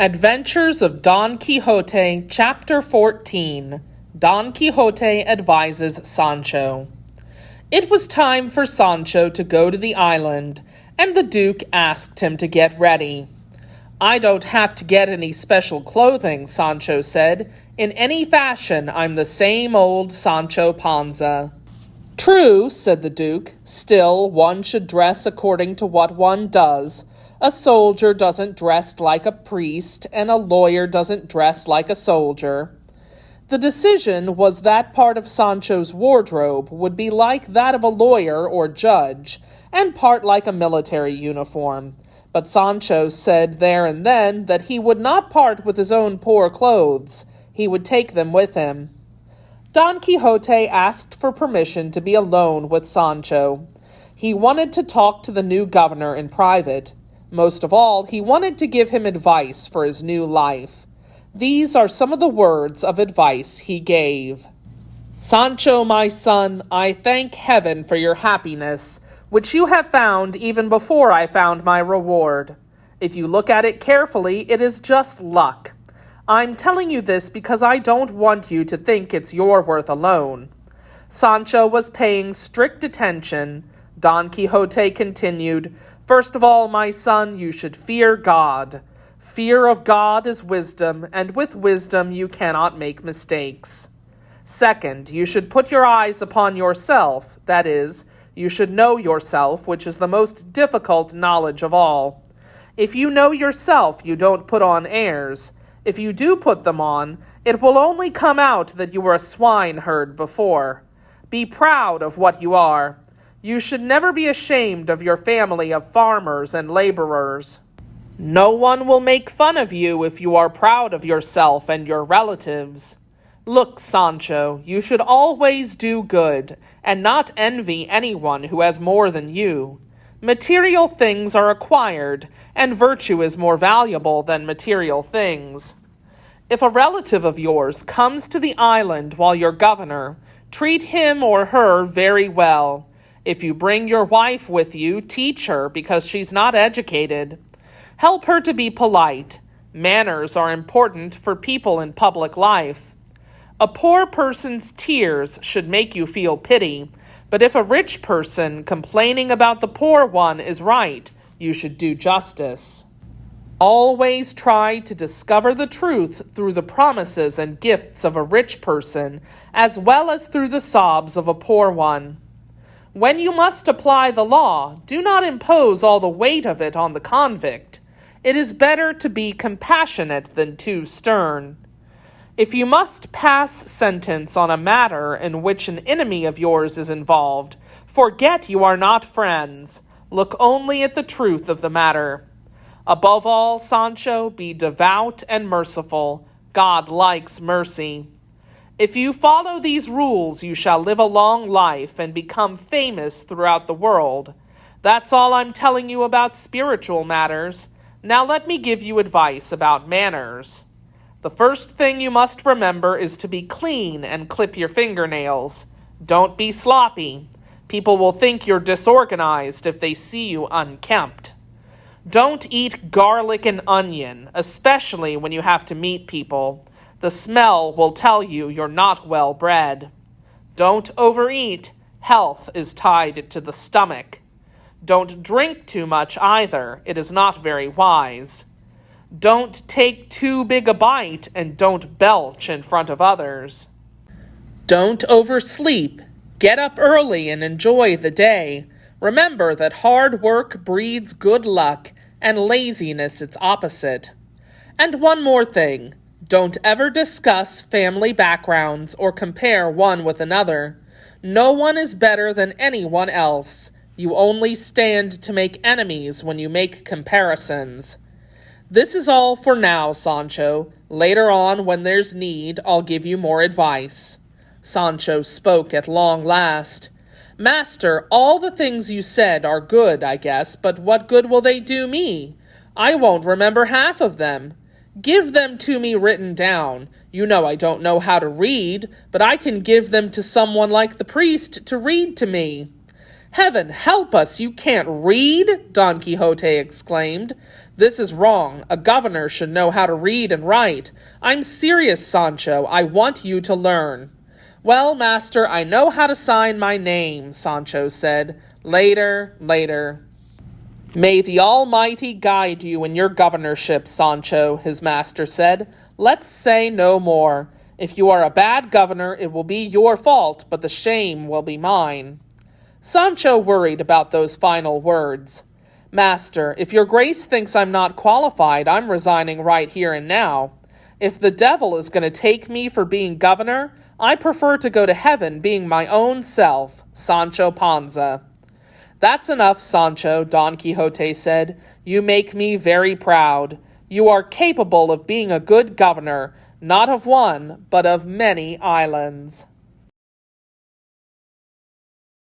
Adventures of Don Quixote, Chapter 14. Don Quixote advises Sancho. It was time for Sancho to go to the island, and the Duke asked him to get ready. "I don't have to get any special clothing," Sancho said. "In any fashion, I'm the same old Sancho Panza." "True," said the Duke. "Still, one should dress according to what one does. A soldier doesn't dress like a priest, and a lawyer doesn't dress like a soldier." The decision was that part of Sancho's wardrobe would be like that of a lawyer or judge, and part like a military uniform. But Sancho said there and then that he would not part with his own poor clothes. He would take them with him. Don Quixote asked for permission to be alone with Sancho. He wanted to talk to the new governor in private. Most of all, he wanted to give him advice for his new life. These are some of the words of advice he gave. "Sancho, my son, I thank heaven for your happiness, which you have found even before I found my reward. If you look at it carefully, it is just luck. I'm telling you this because I don't want you to think it's your worth alone." Sancho was paying strict attention. Don Quixote continued, "First of all, my son, you should fear God. Fear of God is wisdom, and with wisdom you cannot make mistakes. Second, you should put your eyes upon yourself, that is, you should know yourself, which is the most difficult knowledge of all. If you know yourself, you don't put on airs. If you do put them on, it will only come out that you were a swineherd before. Be proud of what you are. You should never be ashamed of your family of farmers and laborers. No one will make fun of you if you are proud of yourself and your relatives. Look, Sancho, you should always do good, and not envy anyone who has more than you. Material things are acquired, and virtue is more valuable than material things. If a relative of yours comes to the island while you're governor, treat him or her very well. If you bring your wife with you, teach her because she's not educated. Help her to be polite. Manners are important for people in public life. A poor person's tears should make you feel pity, but if a rich person complaining about the poor one is right, you should do justice. Always try to discover the truth through the promises and gifts of a rich person, as well as through the sobs of a poor one. When you must apply the law, do not impose all the weight of it on the convict. It is better to be compassionate than too stern. If you must pass sentence on a matter in which an enemy of yours is involved, forget you are not friends. Look only at the truth of the matter. Above all, Sancho, be devout and merciful. God likes mercy. If you follow these rules, you shall live a long life and become famous throughout the world. That's all I'm telling you about spiritual matters. Now let me give you advice about manners. The first thing you must remember is to be clean and clip your fingernails. Don't be sloppy. People will think you're disorganized if they see you unkempt. Don't eat garlic and onion, especially when you have to meet people. The smell will tell you you're not well bred. Don't overeat. Health is tied to the stomach. Don't drink too much either. It is not very wise. Don't take too big a bite, and don't belch in front of others. Don't oversleep. Get up early and enjoy the day. Remember that hard work breeds good luck, and laziness its opposite. And one more thing. Don't ever discuss family backgrounds or compare one with another. No one is better than anyone else. You only stand to make enemies when you make comparisons. This is all for now, Sancho. Later on, when there's need, I'll give you more advice. Sancho spoke at long last. "Master, all the things you said are good, I guess, but what good will they do me? I won't remember half of them. Give them to me written down. You know I don't know how to read, but I can give them to someone like the priest to read to me." Heaven help us, you can't read? Don Quixote exclaimed. This is wrong. A governor should know how to read and write. I'm serious, Sancho. I want you to learn. Well, master, I know how to sign my name, Sancho said. Later, later. May the Almighty guide you in your governorship, Sancho, his master said. Let's say no more. If you are a bad governor, it will be your fault, but the shame will be mine. Sancho worried about those final words. Master, if your grace thinks I'm not qualified, I'm resigning right here and now. If the devil is going to take me for being governor, I prefer to go to heaven being my own self, Sancho Panza. That's enough, Sancho, Don Quixote said. You make me very proud. You are capable of being a good governor, not of one, but of many islands.